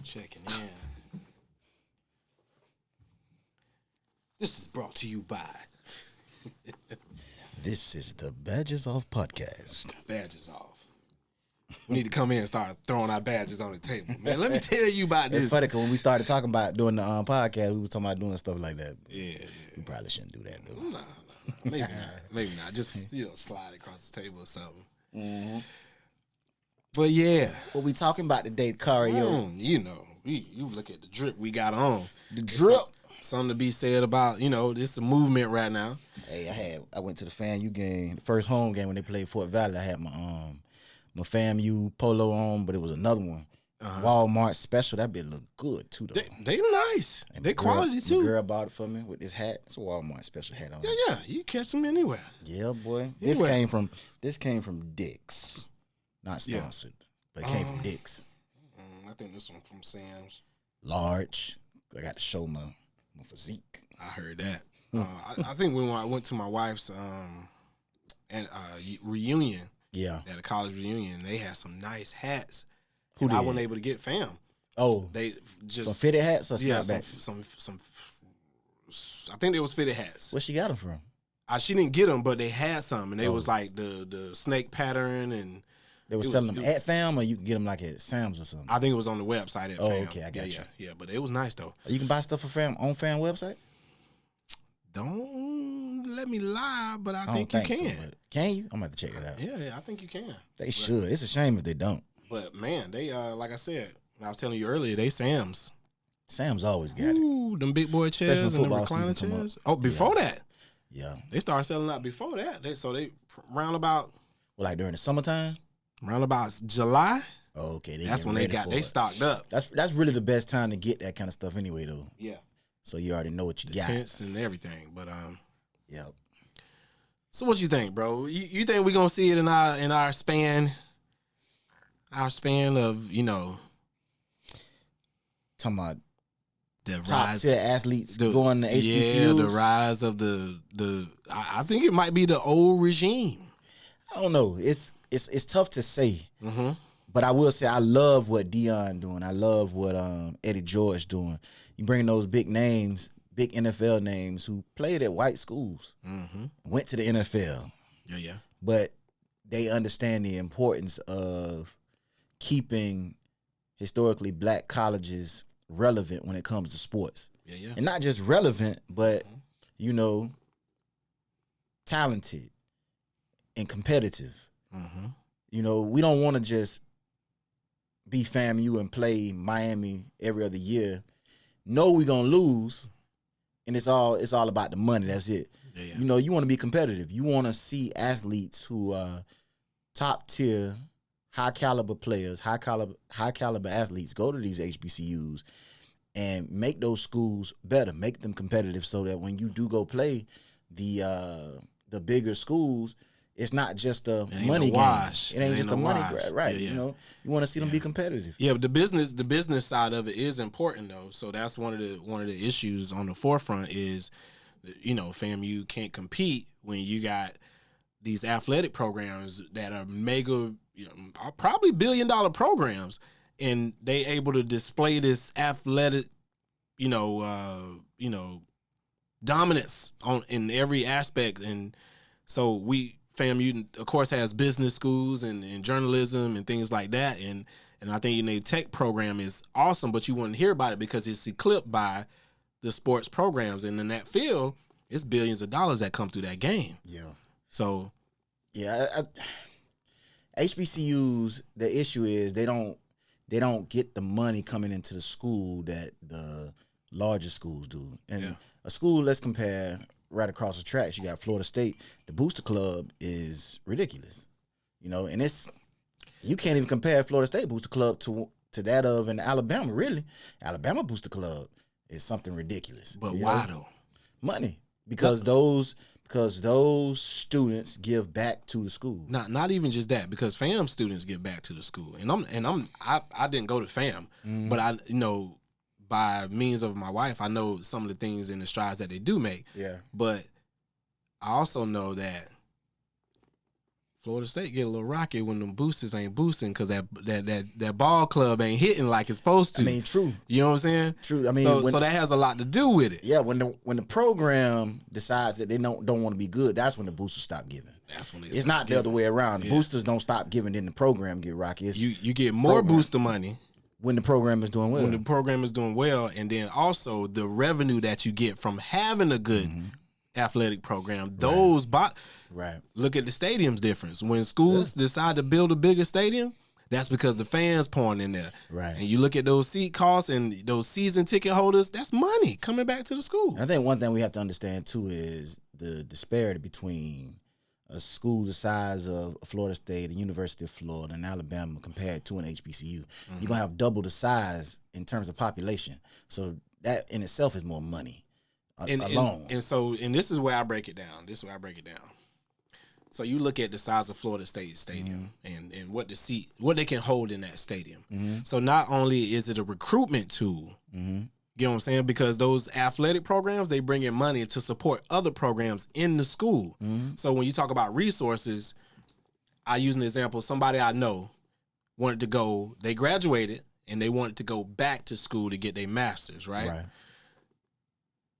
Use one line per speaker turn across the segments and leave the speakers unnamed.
Checking in. This is brought to you by.
This is the Badges Off podcast.
Badges Off. We need to come in and start throwing our badges on the table, man. Let me tell you about this.
It's funny because when we started talking about doing the podcast, we was talking about doing stuff like that.
Yeah.
We probably shouldn't do that, though.
No. Maybe not. Maybe not. Just, slide across the table or something. Mm-hmm. But yeah.
What we talking about today, Cario?
You look at the drip we got on.
The drip.
Something to be said about, this is a movement right now.
Hey, I went to the FAMU game, the first home game when they played Fort Valley. I had my FAMU polo on, but it was another one. Walmart special. That bit look good too, though.
They nice. And they quality too.
The girl bought it for me with this hat. It's a Walmart special hat on.
Yeah. You catch them anywhere.
Yeah, boy.
Anywhere.
This came from Dick's. Not sponsored, but it came from Dick's.
I think this one from Sam's.
Large. I got to show my physique.
I heard that. I think when I went to my wife's reunion.
Yeah.
At a college reunion, they had some nice hats.
Who did?
I wasn't able to get fam.
Oh,
they just
some fitted hats or
snapbacks? Some. I think they was fitted hats.
Where she got them from?
She didn't get them, but they had some, and they was like the snake pattern, and
they were selling them at fam, or you can get them like at Sam's or something.
I think it was on the website at fam.
Okay, I got you.
Yeah, but it was nice though.
You can buy stuff for fam on fam website.
Don't let me lie, but I think you can.
So, can you? I'm gonna have to check it out.
Yeah, I think you can.
They should. It's a shame if they don't.
But man, they like I said, I was telling you earlier, they Sam's.
Sam's always got it.
Them big boy chairs and the recliner chairs. Oh, before that.
Yeah.
They started selling out before that. They round about.
Well, like during the summertime.
Round about July.
Oh, okay.
That's when they stocked up.
That's really the best time to get that kind of stuff anyway, though.
Yeah.
So you already know what you got.
Tents and everything, but
yeah.
So what you think, bro? You think we gonna see it in our span? Our span of
talking about
the
top
rise,
tier athletes going to HBCUs.
Yeah, the rise of the. I think it might be the old regime.
I don't know. It's tough to say.
Mm-hmm.
But I will say I love what Deion doing. I love what Eddie George doing. You bring those big names, big NFL names who played at white schools, went to the NFL.
Yeah.
But they understand the importance of keeping historically black colleges relevant when it comes to sports.
Yeah.
And not just relevant, but, talented and competitive.
Mm-hmm.
We don't want to just be FAMU and play Miami every other year. Know we're gonna lose, and it's all about the money. That's it.
Yeah.
You want to be competitive. You want to see athletes who are top tier, high caliber players, high caliber athletes go to these HBCUs and make those schools better, make them competitive, so that when you do go play the bigger schools, it's not just a money game. It ain't just a money grab, right?
Yeah.
You want to see them be competitive.
Yeah, but the business side of it is important though. So that's one of the issues on the forefront is, FAMU can't compete when you got these athletic programs that are mega, are probably $1 billion programs, and they able to display this athletic, dominance in every aspect, and so FAMU, of course, has business schools and journalism and things like that. And I think the tech program is awesome, but you wouldn't hear about it because it's eclipsed by the sports programs. And in that field, it's billions of dollars that come through that game.
Yeah.
So.
Yeah. HBCUs, the issue is they don't get the money coming into the school that the larger schools do. And a school, let's compare right across the tracks, you got Florida State. The Booster Club is ridiculous, and you can't even compare Florida State Booster Club to that of an Alabama. Really, Alabama Booster Club is something ridiculous.
But why though?
Money, because those students give back to the school.
Not even just that, because FAM students give back to the school, I didn't go to FAM, but I by means of my wife, I know some of the things and the strides that they do make.
Yeah.
But I also know that Florida State get a little rocky when them boosters ain't boosting because that ball club ain't hitting like it's supposed to.
I mean, true.
You know what I'm saying?
True. I mean,
so that has a lot to do with it.
Yeah, when the program decides that they don't want to be good, that's when the boosters stop giving.
That's when
it's not the other way around. The boosters don't stop giving, then the program get rocky. It's
you get more booster money
when the program is doing well.
When the program is doing well, and then also the revenue that you get from having a good athletic program. Those
right.
Look at the stadium's difference. When schools decide to build a bigger stadium, that's because the fans pouring in there.
Right.
And you look at those seat costs and those season ticket holders, that's money coming back to the school.
And I think one thing we have to understand too is the disparity between a school the size of Florida State, the University of Florida, and Alabama compared to an HBCU. You're going to have double the size in terms of population. So that in itself is more money alone.
And this is where I break it down. So you look at the size of Florida State Stadium and what they can hold in that stadium. So not only is it a recruitment tool, you know what I'm saying? Because those athletic programs, they bring in money to support other programs in the school. So when you talk about resources, I use an example. Somebody I know wanted to go, they graduated, and they wanted to go back to school to get their master's, right?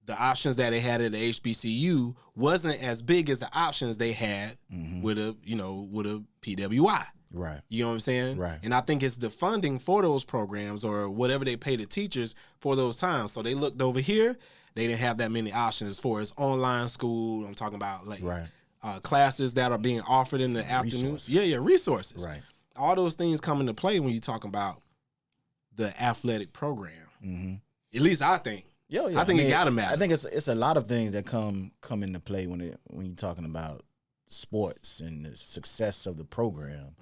The options that they had at the HBCU wasn't as big as the options they had with a PWI.
Right.
You know what I'm saying?
Right.
And I think it's the funding for those programs or whatever they pay the teachers for those times. So they looked over here. They didn't have that many options as far as online school. I'm talking about like classes that are being offered in the afternoon. Resources.
Right.
All those things come into play when you're talking about the athletic program. At least I think. I think it gotta matter.
I think it's a lot of things that come into play when you're talking about sports and the success of the program.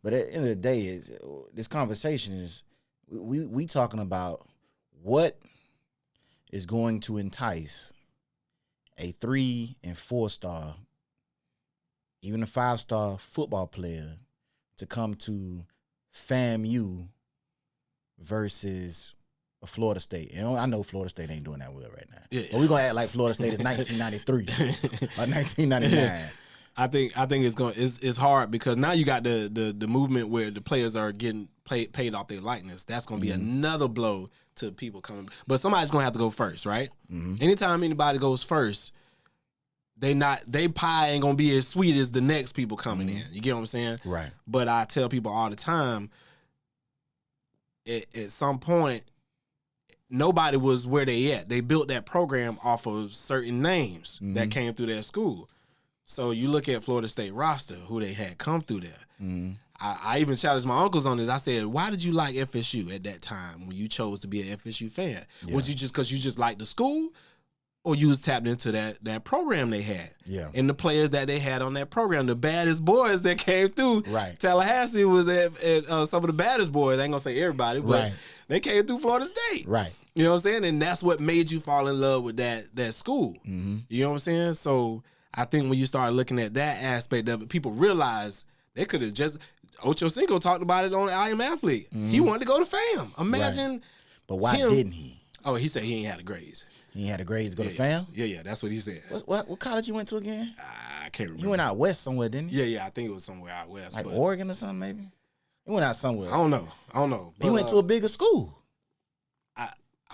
But at the end of the day, this conversation is we talking about what is going to entice a 3- and 4-star, even a 5-star football player to come to FAMU versus a Florida State. You know, I know Florida State ain't doing that well right now. But we're gonna act like Florida State is 1993 or 1999.
I think it's hard because now you got the movement where the players are getting paid off their likeness. That's gonna be another blow to people coming. But somebody's gonna have to go first, right? Anytime anybody goes first, they pie ain't gonna be as sweet as the next people coming in. You get what I'm saying?
Right.
But I tell people all the time, at some point, nobody was where they at. They built that program off of certain names that came through their school. So you look at Florida State roster, who they had come through there. I even challenged my uncles on this. I said, why did you like FSU at that time when you chose to be an FSU fan? Was you just because you just liked the school, or you was tapped into that program they had? And the players that they had on that program, the baddest boys that came through.
Right.
Tallahassee was at some of the baddest boys. I ain't gonna say everybody, but they came through Florida State.
Right.
You know what I'm saying? And that's what made you fall in love with that school. You know what I'm saying? So I think when you start looking at that aspect of it, people realize they could have just Ocho Cinco talked about it on I Am Athlete. He wanted to go to FAM. Imagine.
But why didn't he?
Oh, he said he ain't had the grades.
He ain't had the grades to go to FAM?
Yeah, that's what he said.
What college you went to again?
I can't remember.
He went out west somewhere, didn't he?
Yeah, I think it was somewhere out west.
Like Oregon or something, maybe? He went out somewhere.
I don't know.
He went to a bigger school.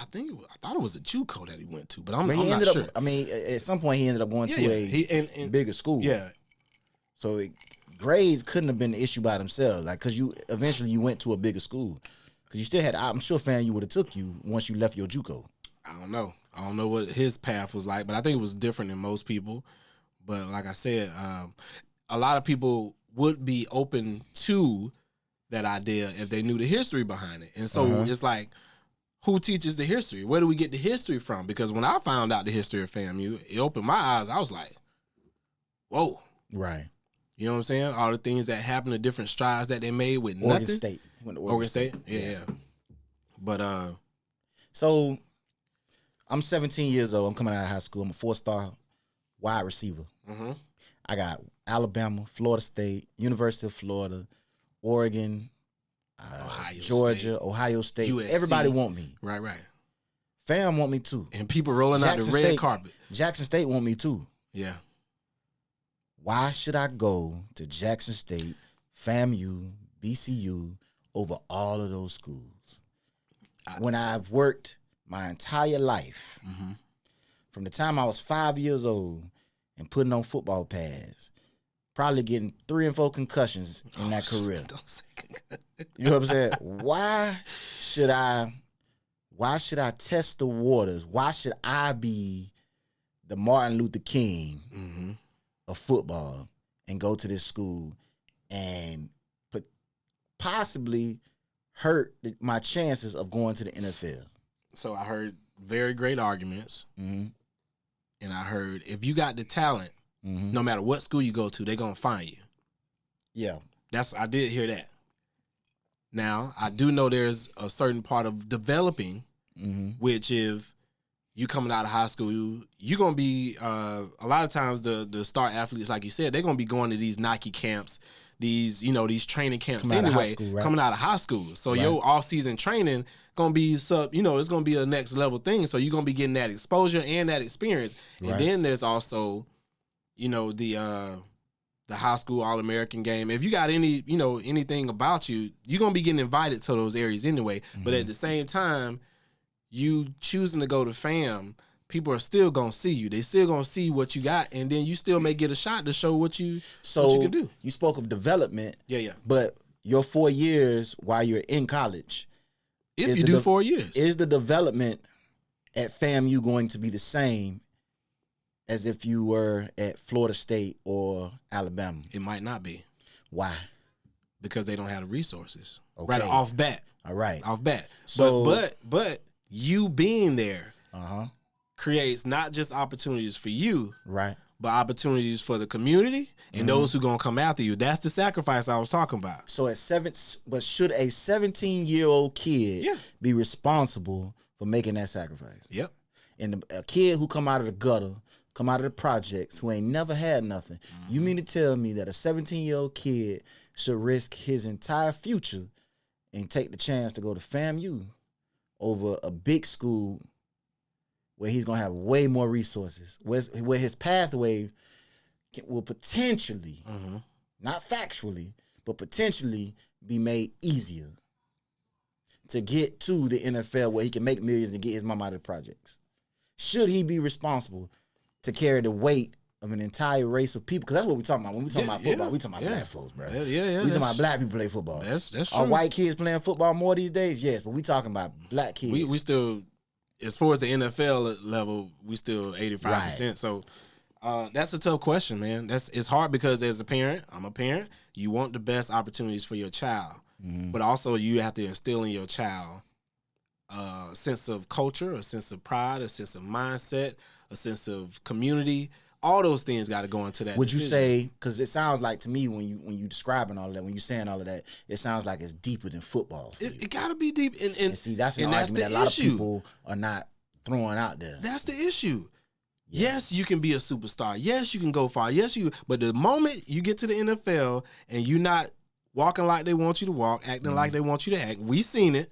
I thought it was a JUCO that he went to, but I'm not sure.
At some point he ended up going to a bigger school.
Yeah.
So grades couldn't have been the issue by themselves, like because you eventually went to a bigger school, because you still had. I'm sure FAMU would have took you once you left your JUCO.
I don't know what his path was like, but I think it was different than most people. But like I said, a lot of people would be open to that idea if they knew the history behind it, and so it's like, who teaches the history? Where do we get the history from? Because when I found out the history of FAMU, it opened my eyes. I was like, whoa.
Right.
You know what I'm saying? All the things that happened, the different strides that they made with
Oregon
nothing.
State.
Oregon State? Yeah. But,
so, I'm 17 years old. I'm coming out of high school. I'm a 4-star wide receiver. I got Alabama, Florida State, University of Florida, Oregon, Georgia,
State.
Ohio State.
USC.
Everybody want me.
Right.
FAM want me too.
And people rolling out the red carpet.
Jackson State want me too.
Yeah.
why should I go to Jackson State, FAMU, BCU over all of those schools? When I've worked my entire life, from the time I was 5 years old and putting on football pads, probably getting 3 and 4 concussions in that career.
Don't say concussion.
You know what I'm saying? Why should I test the waters? Why should I be the Martin Luther King of football and go to this school and possibly hurt my chances of going to the NFL?
So I heard very great arguments, and I heard if you got the talent, no matter what school you go to, they're gonna find you.
Yeah,
I did hear that. Now I do know there's a certain part of developing, which if you coming out of high school, you're gonna be a lot of times the star athletes, like you said, they're gonna be going to these Nike camps, these training camps coming out of high school. So your off-season training gonna be it's gonna be a next level thing. So you're gonna be getting that exposure and that experience. And then there's also, the high school All-American game. If you got anything about you, you're gonna be getting invited to those areas anyway. But at the same time, you choosing to go to FAM, people are still gonna see you. They still gonna see what you got, and then you still may get a shot to show what you can do.
You spoke of development,
yeah.
But your 4 years while you're in college,
if you do 4 years,
is the development at FAMU going to be the same as if you were at Florida State or Alabama?
It might not be.
Why?
Because they don't have the resources.
Okay.
Right off bat.
All right.
Off bat.
So,
but you being there
uh-huh,
creates not just opportunities for you,
right,
but opportunities for the community and those who gonna come after you. That's the sacrifice I was talking about.
So but should a 17-year-old kid be responsible for making that sacrifice?
Yep.
And a kid who come out of the gutter, come out of the projects, who ain't never had nothing, you mean to tell me that a 17-year-old kid should risk his entire future and take the chance to go to FAMU over a big school where he's gonna have way more resources, where his pathway will potentially, not factually, but potentially be made easier to get to the NFL, where he can make millions and get his mom out of the projects? Should he be responsible to carry the weight of an entire race of people? Because that's what we're talking about. When we talking about football, we talking about black folks, bro.
Yeah.
We talking about black people play football.
That's true.
Are white kids playing football more these days? Yes, but we talking about black kids.
We still, as far as the NFL level, we still 85%. Right. So that's a tough question, man. It's hard because as a parent, I'm a parent, you want the best opportunities for your child. But also you have to instill in your child a sense of culture, a sense of pride, a sense of mindset, a sense of community. All those things got to go into that.
Would you say, because it sounds like to me when you describing all of that, when you saying all of that, it sounds like it's deeper than football for you.
It got to be deep. And
see, that's an argument that a lot of people are not throwing out there.
That's the issue. Yeah. Yes, you can be a superstar. Yes, you can go far. But the moment you get to the NFL and you're not walking like they want you to walk, acting like they want you to act, we seen it.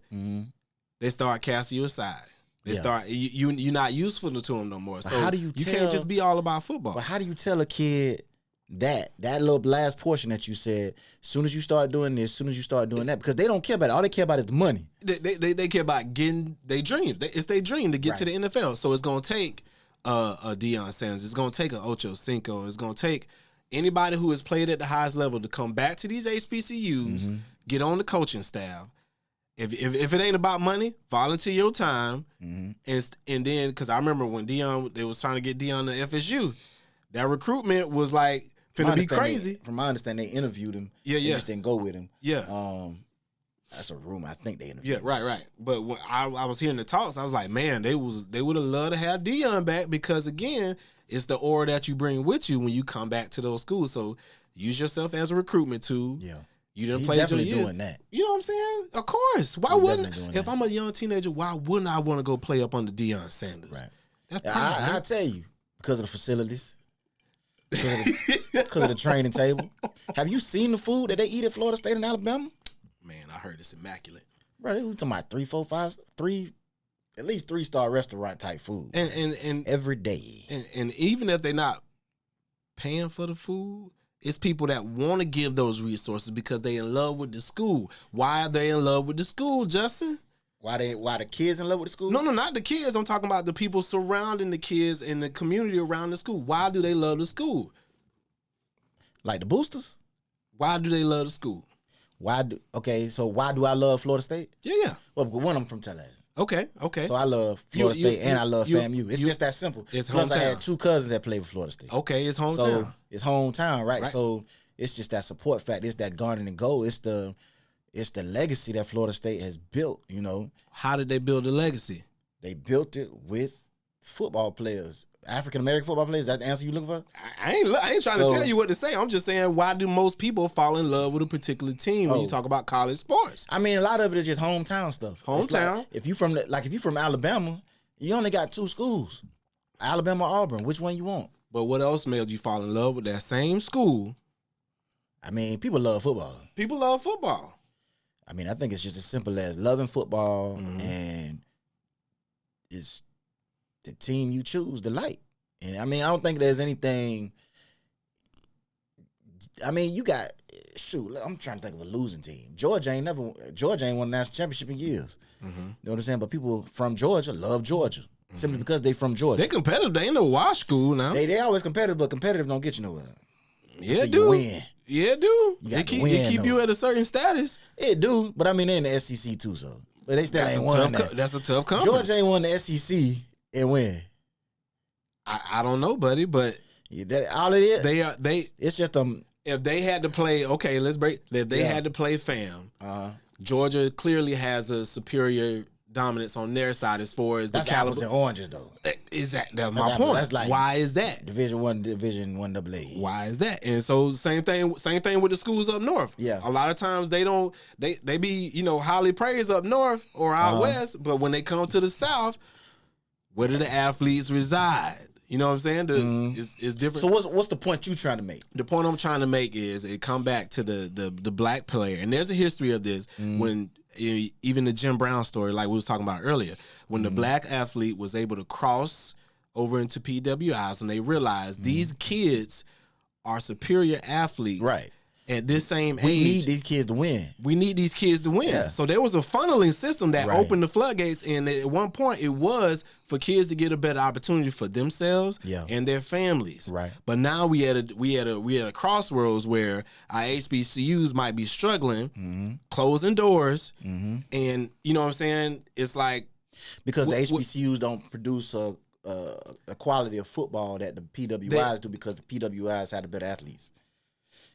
They start casting you aside. They start you're not useful to them no more.
But
so
how do you
can't just be all about football.
But how do you tell a kid that little last portion that you said, as soon as you start doing this, as soon as you start doing that? Because they don't care about it. All they care about is the money.
They care about getting their dreams. It's their dream to get to the NFL. So it's gonna take a Deion Sanders. It's gonna take an Ocho Cinco. It's gonna take anybody who has played at the highest level to come back to these HBCUs, get on the coaching staff. If it ain't about money, volunteer your time, and then, because I remember when they was trying to get Deion to FSU, that recruitment was like finna be crazy.
From my understanding, they interviewed him.
Yeah.
They just didn't go with him.
Yeah.
That's a rumor. I think they interviewed.
Yeah, right. But when I was hearing the talks, I was like, man, they would have loved to have Deion back, because again, it's the aura that you bring with you when you come back to those schools. So use yourself as a recruitment tool.
Yeah.
You didn't play your year.
Doing that.
You know what I'm saying? Of course. Why wouldn't? If I'm a young teenager, why wouldn't I want to go play up under Deion Sanders?
Right.
That's
I tell you, because of the facilities, because of the training table. Have you seen the food that they eat at Florida State and Alabama?
Man, I heard it's immaculate.
Bro, they were talking about 3, 4, 5, 3, at least 3-star restaurant type food.
And
every day.
And even if they're not paying for the food. It's people that want to give those resources because they in love with the school. Why are they in love with the school, Justin?
Why the kids in love with the school?
No, not the kids. I'm talking about the people surrounding the kids and the community around the school. Why do they love the school?
Like the boosters?
Why do they love the school?
So why do I love Florida State?
Yeah.
Well, one, I'm from Tallahassee.
Okay.
So I love Florida State and I love FAMU. It's just that simple.
It's
Plus,
hometown.
I had 2 cousins that played for Florida State.
Okay, it's hometown.
So it's hometown, right? So it's just that support fact. It's that garden and goal. It's the legacy that Florida State has built, you know.
How did they build a legacy?
They built it with football players. African-American football players. Is that the answer you looking for?
I ain't trying to tell you what to say. I'm just saying, why do most people fall in love with a particular team when you talk about college sports?
I mean, a lot of it is just hometown stuff.
Hometown.
Like, if you from Alabama, you only got 2 schools. Alabama, Auburn. Which one you want?
But what else made you fall in love with that same school?
I mean, people love football.
People love football.
I mean, I think it's just as simple as loving football and it's the team you choose to like. And I mean, I don't think there's anything. I mean, you got I'm trying to think of a losing team. Georgia ain't won a national championship in years. You know what I'm saying? But people from Georgia love Georgia simply because they from Georgia.
They competitive. They ain't no wash school now.
They always competitive, but competitive don't get you nowhere.
Yeah,
Until you win.
Yeah, do.
You got
It
to win,
keep you at a certain status.
It do, but I mean, they're in the SEC too, so. But they still ain't won that.
That's a tough conference.
Georgia ain't won the SEC and win.
I don't know, buddy, but
all it is. It's just
if they had to play, okay, let's break. If they had to play FAM, Georgia clearly has a superior dominance on their side as far as the
that's
caliber.
Apples and oranges, though.
That's my point. That's like, why is that?
Division 1 AA.
Why is that? And so same thing with the schools up north.
Yeah.
A lot of times they be, highly praised up north or out west, but when they come to the south, where do the athletes reside? You know what I'm saying? It's different.
So what's the point you trying to make?
The point I'm trying to make is it come back to the black player, and there's a history of this when even the Jim Brown story, like we was talking about earlier, when the black athlete was able to cross over into PWIs and they realized these kids are superior athletes,
right?
At this same age,
we need these kids to win.
We need these kids to win. Yeah. So there was a funneling system that opened the floodgates, and at one point it was for kids to get a better opportunity for themselves and their families. Right. But now we at a crossroads where our HBCUs might be struggling, closing doors, and you know what I'm saying? It's like
because the HBCUs don't produce a quality of football that the PWIs do because the PWIs have the better athletes.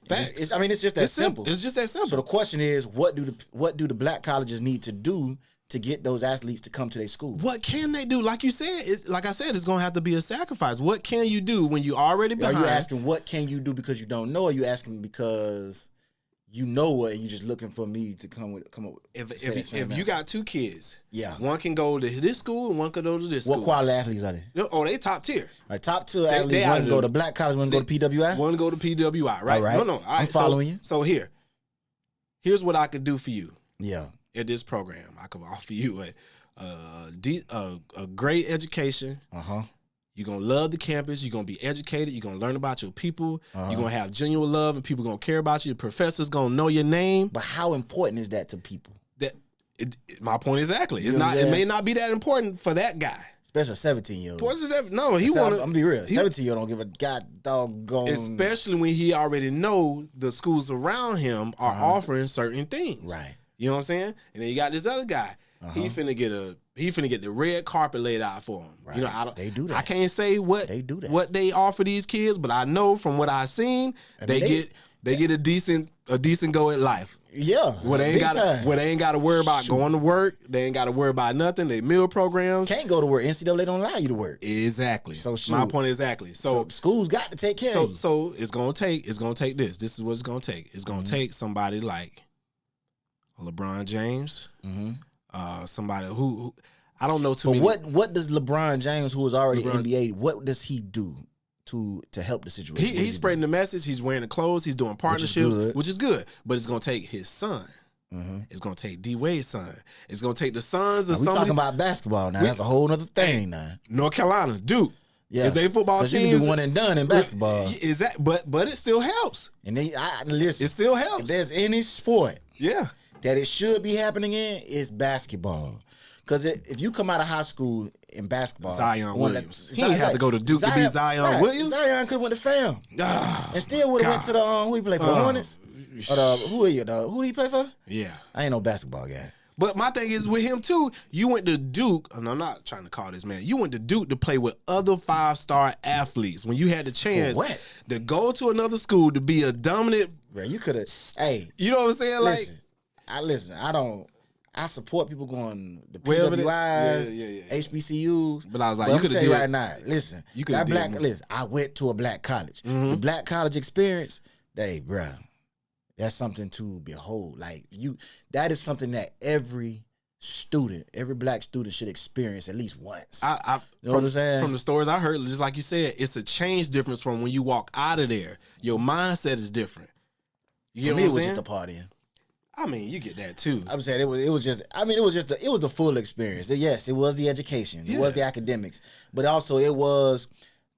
It's just that simple. It's just that simple. So the question is, what do the black colleges need to do to get those athletes to come to their school?
What can they do? Like you said, like I said, it's going to have to be a sacrifice. What can you do when you already behind?
Are you asking what can you do because you don't know? Or are you asking because you know what, and you're just looking for me to come up?
If you got 2 kids, one can go to this school and one can go to this school.
What quality athletes are they?
Oh, they top tier.
All right, top 2 athletes. One go to black college, one go to PWI.
One go to PWI, right?
All right.
No. All right,
I'm following you.
So here's what I could do for you.
Yeah.
At this program, I could offer you a great education. You're going to love the campus. You're going to be educated. You're going to learn about your people. You're going to have genuine love, and people going to care about you. The professor's going to know your name.
But how important is that to people?
My point exactly. It's not. It may not be that important for that guy.
Especially a 17-year-old.
No, he want to.
I'm be real. 17-year-old don't give a god doggone.
Especially when he already know the schools around him are offering certain things.
Right.
You know what I'm saying? And then you got this other guy. He finna get the red carpet laid out for him.
Right.
You know,
they do that.
I can't say what
they do that.
What they offer these kids, but I know from what I've seen, they get a decent go at life.
Yeah.
Where they ain't got to worry about going to work. They ain't got to worry about nothing. They meal programs.
Can't go to work. NCAA don't allow you to work.
Exactly. So my point exactly. So
schools got to take care of you. So
it's gonna take this. This is what it's gonna take. It's gonna take somebody like LeBron James. Somebody who I don't know too many.
But what does LeBron James, who is already NBA, what does he do to help the situation?
He's spreading the message. He's wearing the clothes. He's doing partnerships, which is good. But it's gonna take his son. It's gonna take D Wade's son. It's gonna take the sons of somebody.
We talking about basketball now. That's a whole other thing now.
North Carolina, Duke.
Yeah,
is they football team.
You can do one and done in basketball.
Is that? But it still helps.
And listen.
It still helps.
If there's any sport,
yeah,
that it should be happening in, is basketball. Because if you come out of high school in basketball,
Zion Williams, he didn't have to go to Duke to be Zion Williams.
Zion could have went to FAM and still would have went to the who he played for, the Hornets. Or who did he play for?
Yeah,
I ain't no basketball guy.
But my thing is with him too. You went to Duke, and I'm not trying to call this man. You went to Duke to play with other 5-star athletes when you had the chance to go to another school to be a dominant.
Bro, you could have. Hey,
you know what I'm saying?
Listen. I support people going to PWIs, HBCUs.
But I was like,
you could have right now. Listen, you could listen. I went to a black college.
Mm-hmm.
The black college experience, bro, that's something to behold. Like that is something that every black student should experience at least once. You know what I'm saying?
From the stories I heard, just like you said, it's a change difference from when you walk out of there. Your mindset is different. You
For me, it was just a partying.
I mean, you get that too.
I'm saying it was the full experience. Yes, it was the education, it was the academics, but also it was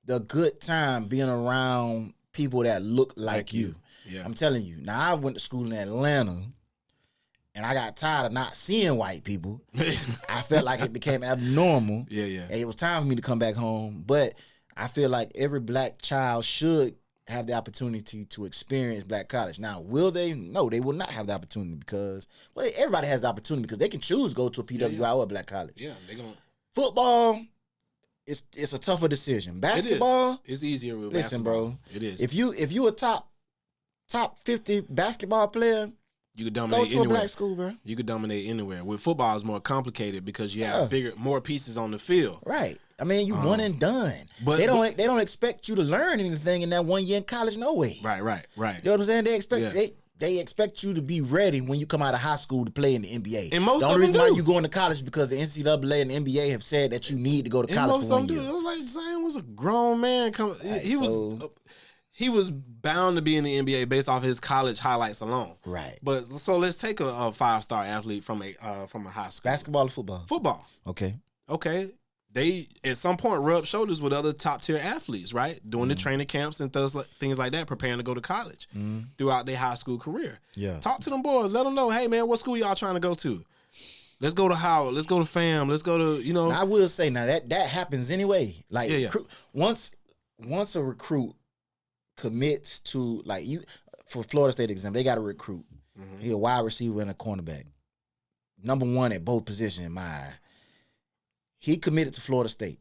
the good time being around people that look like you. Yeah. I'm telling you. Now I went to school in Atlanta, and I got tired of not seeing white people. I felt like it became abnormal.
Yeah.
And it was time for me to come back home. But I feel like every black child should have the opportunity to experience black college. Now, will they? No, they will not have the opportunity because everybody has the opportunity because they can choose to go to a PWI or a black college.
Yeah, they're gonna.
Football, it's a tougher decision. Basketball,
it's easier with
listen,
basketball.
Bro.
It is.
If you a top 50 basketball player,
you could dominate
go to a black school, bro.
You could dominate anywhere. With football, it's more complicated because you have more pieces on the field.
Right. I mean, you one and done. But they don't expect you to learn anything in that 1 year in college, no way.
Right.
You know what I'm saying? They expect you to be ready when you come out of high school to play in the NBA.
And most
the
of
only reason
why
you going to college because the NCAA and the NBA have said that you need to go to college for 1 year.
It was like Zion was a grown man. He was bound to be in the NBA based off his college highlights alone.
Right.
But so let's take a 5-star athlete from a high school.
Basketball or football?
Football. Okay. They at some point rub shoulders with other top tier athletes, right? Doing the training camps and things like that, preparing to go to college throughout their high school career. Yeah. Talk to them boys. Let them know, hey man, what school y'all trying to go to? Let's go to Howard. Let's go to FAM. Let's go to
Now, I will say now that happens anyway. Like once a recruit commits to for Florida State example, they got a recruit. He a wide receiver and a cornerback. Number one at both positions in my eye. He committed to Florida State.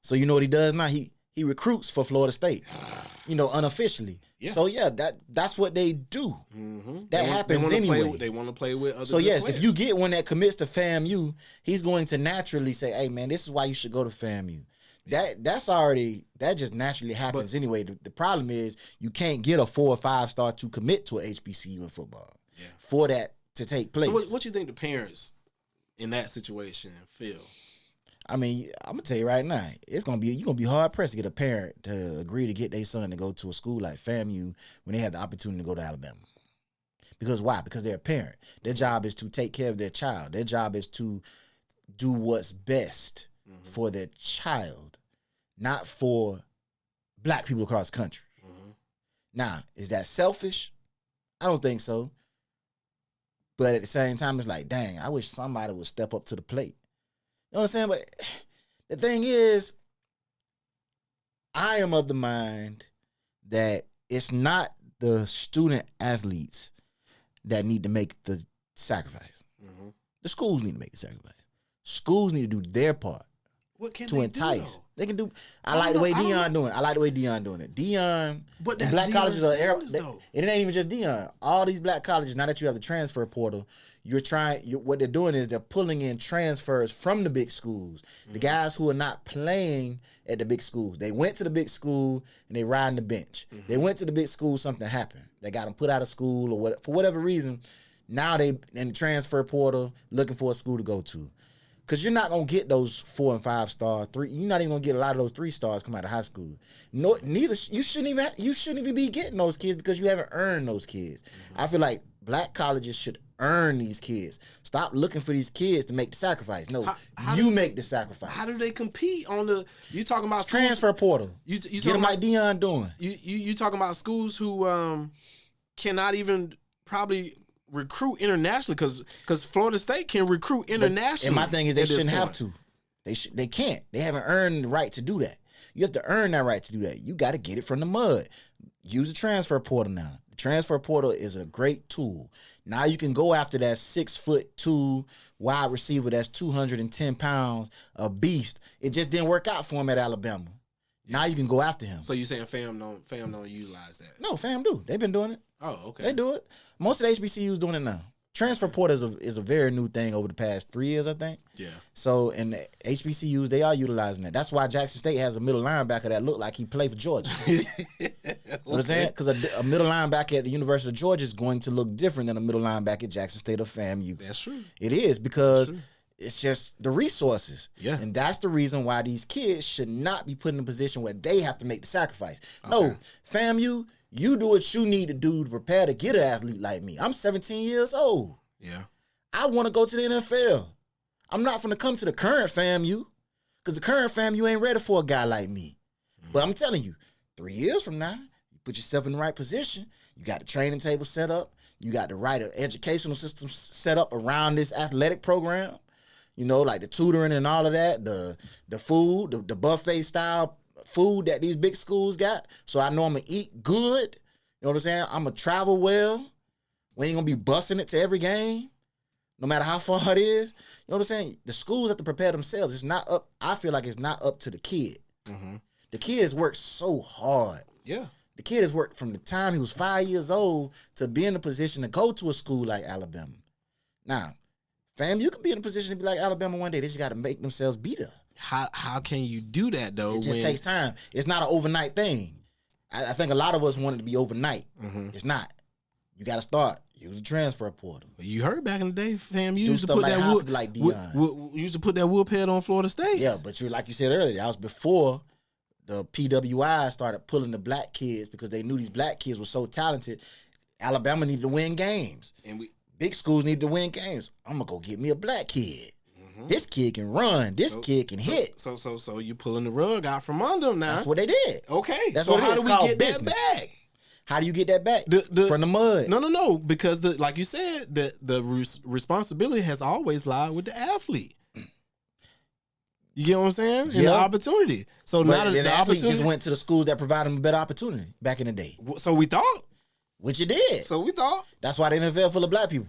So you know what he does now? He recruits for Florida State. Unofficially. Yeah. So that's what they do. That happens anyway.
They want to play with other
So yes,
players.
if you get one that commits to FAMU, he's going to naturally say, hey man, this is why you should go to FAMU. That just naturally happens anyway. The problem is you can't get a 4 or 5-star to commit to a HBCU in football for that to take place.
So what you think the parents in that situation feel?
I mean, I'm gonna tell you right now, you're gonna be hard pressed to get a parent to agree to get their son to go to a school like FAMU when they have the opportunity to go to Alabama. Because why? Because they're a parent. Their job is to take care of their child. Their job is to do what's best for their child, not for black people across the country. Now, is that selfish? I don't think so. But at the same time, it's like, dang, I wish somebody would step up to the plate. You know what I'm saying? But the thing is, I am of the mind that it's not the student athletes that need to make the sacrifice. The schools need to make the sacrifice. Schools need to do their part.
What can
to
they
entice?
Do,
they can do. I like the way Deion doing it. I like the way Deion doing it. Deion,
but that's
black colleges are.
It
ain't even just Deion. All these black colleges. Now that you have the transfer portal, what they're doing is they're pulling in transfers from the big schools. The guys who are not playing at the big schools. They went to the big school and they riding the bench. They went to the big school. Something happened. They got them put out of school or what for whatever reason. Now they in the transfer portal looking for a school to go to. Because you're not going to get those 4 and 5 star, you're not even going to get a lot of those 3 stars come out of high school. You shouldn't even be getting those kids because you haven't earned those kids. I feel like black colleges should earn these kids. Stop looking for these kids to make the sacrifice. No, make the sacrifice.
How do they compete on the? You talking about
transfer portal? You get them like Deion doing.
You talking about schools who cannot even probably recruit internationally because Florida State can recruit internationally.
And my thing is they shouldn't have to. They can't. They haven't earned the right to do that. You have to earn that right to do that. You got to get it from the mud. Use the transfer portal now. The transfer portal is a great tool. Now you can go after that 6'2" wide receiver that's 210 pounds, a beast. It just didn't work out for him at Alabama. Now you can go after him.
So you saying fam don't utilize that?
No, fam do. They've been doing it.
Oh, okay.
They do it. Most of the HBCUs doing it now. Transfer portal is a very new thing over the past 3 years, I think.
Yeah.
So in the HBCUs, they are utilizing that. That's why Jackson State has a middle linebacker that looked like he played for Georgia. You know what I'm saying? Because a middle linebacker at the University of Georgia is going to look different than a middle linebacker at Jackson State or FAMU.
That's true.
It is because it's just the resources.
Yeah.
And that's the reason why these kids should not be put in a position where they have to make the sacrifice. Okay. No, FAMU, you do what you need to do to prepare to get an athlete like me. I'm 17 years old.
Yeah.
I want to go to the NFL. I'm not going to come to the current FAMU because the current FAMU ain't ready for a guy like me. Mm-hmm. But I'm telling you, 3 years from now, you put yourself in the right position. You got the training table set up. You got the right educational system set up around this athletic program. You know, like the tutoring and all of that, the food, the buffet style food that these big schools got. So I know I'm going to eat good. You know what I'm saying? I'm going to travel well. We ain't going to be busting it to every game, no matter how far it is. You know what I'm saying? The schools have to prepare themselves. It's not up. I feel like it's not up to the kid. Mm-hmm. The kid has worked so hard.
Yeah.
The kid has worked from the time he was 5 years old to be in a position to go to a school like Alabama. Now, fam, you can be in a position to be like Alabama one day. They just got to make themselves beat up.
How can you do that, though?
It just takes time. It's not an overnight thing. I think a lot of us want it to be overnight. Mm-hmm. It's not. You got to start. Use the transfer portal.
You heard back in the day, fam. You used to put that wood,
like Deion.
You used to put that whoop head on Florida State.
Yeah, but like you said earlier, that was before the PWI started pulling the black kids because they knew these black kids were so talented. Alabama needed to win games, and big schools needed to win games. I'm gonna go get me a black kid. Mm-hmm. This kid can run. This kid can hit.
So you pulling the rug out from under them now.
That's what they did.
Okay.
That's
so
what
how do we get
business.
that back?
How do you get that back? From the mud.
No. Because like you said, the responsibility has always lied with the athlete. You get what I'm saying? And the opportunity. So
but
now the
opportunity just went to the schools that provided them a better opportunity back in the day.
So we thought.
Which it did.
So we thought.
That's why the NFL full of black people.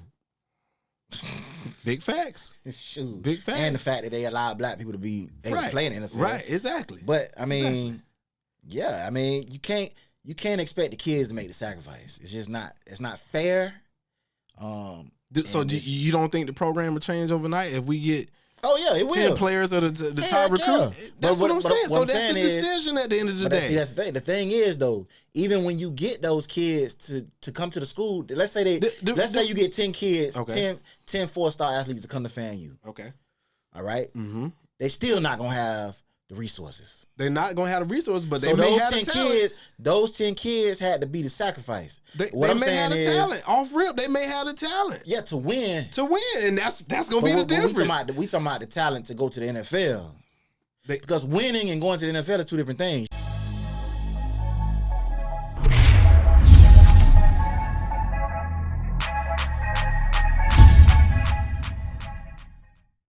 Big facts.
Shoot.
Big facts.
And the fact that they allowed black people to be able to play in the NFL.
Right, exactly.
But I mean, yeah, I mean, you can't expect the kids to make the sacrifice. It's just not. It's not fair.
So you don't think the program will change overnight if we get?
Oh yeah, it will.
10 players of the top recruit. Yeah. That's what I'm saying. So that's the decision at the end of the day.
That's the thing. The thing is though, even when you get those kids to come to the school, let's say let's say you get 10 kids, okay. 10 four-star athletes to come to FAMU.
Okay.
All right. Mm-hmm. They still not gonna have the resources.
They're not gonna have the resources, but they may have the talent.
Those 10 kids had to be the sacrifice.
They may have the talent. Off rip, they may have the talent.
Yeah, to win.
And that's gonna be the difference.
We talking about the talent to go to the NFL. Because winning and going to the NFL are two different things.